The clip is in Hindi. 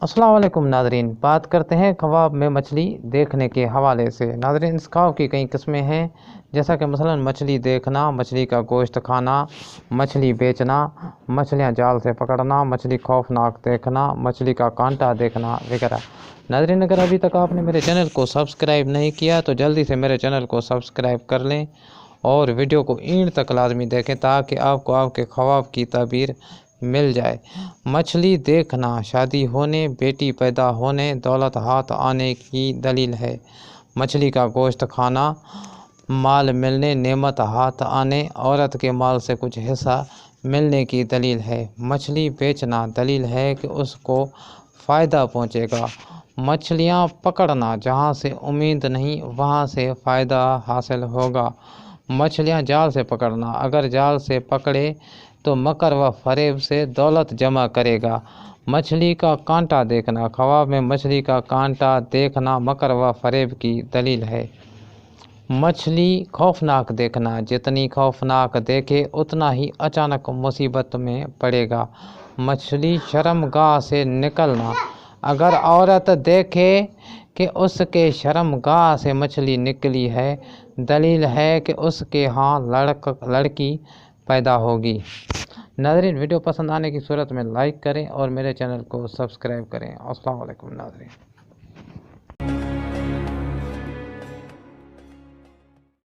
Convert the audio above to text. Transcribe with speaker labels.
Speaker 1: अस्सलाम वालेकुम नादरीन, बात करते हैं ख़वाब में मछली देखने के हवाले से। नादरीन, इस ख़वाब की कई किस्में हैं, जैसा कि मसलन मछली देखना, मछली का गोश्त खाना, मछली बेचना, मछलियां जाल से पकड़ना, मछली खौफनाक देखना, मछली का कांटा देखना वगैरह। नादरीन, अगर अभी तक आपने मेरे चैनल को सब्सक्राइब नहीं किया तो जल्दी से मेरे चैनल को सब्सक्राइब कर लें और वीडियो को एंड तक लाजमी देखें ताकि आपको आपके ख़वाब की ताबीर मिल जाए। मछली देखना शादी होने, बेटी पैदा होने, दौलत हाथ आने की दलील है। मछली का गोश्त खाना माल मिलने, नेमत हाथ आने, औरत के माल से कुछ हिस्सा मिलने की दलील है। मछली बेचना दलील है कि उसको फ़ायदा पहुँचेगा। मछलियाँ पकड़ना, जहाँ से उम्मीद नहीं वहाँ से फ़ायदा हासिल होगा। मछलियाँ जाल से पकड़ना, अगर जाल से पकड़े तो मकर व फरेब से दौलत जमा करेगा। मछली का कांटा देखना, ख़वाब में मछली का कांटा देखना मकर व फरेब की दलील है। मछली खौफनाक देखना, जितनी खौफनाक देखे उतना ही अचानक मुसीबत में पड़ेगा। मछली शर्मगाह से निकलना, अगर औरत देखे कि उसके शर्मगाह से मछली निकली है, दलील है कि उसके यहाँ लड़की पैदा होगी। नाज़रीन, वीडियो पसंद आने की सूरत में लाइक करें और मेरे चैनल को सब्सक्राइब करें। अस्सलाम वालेकुम नाज़रीन।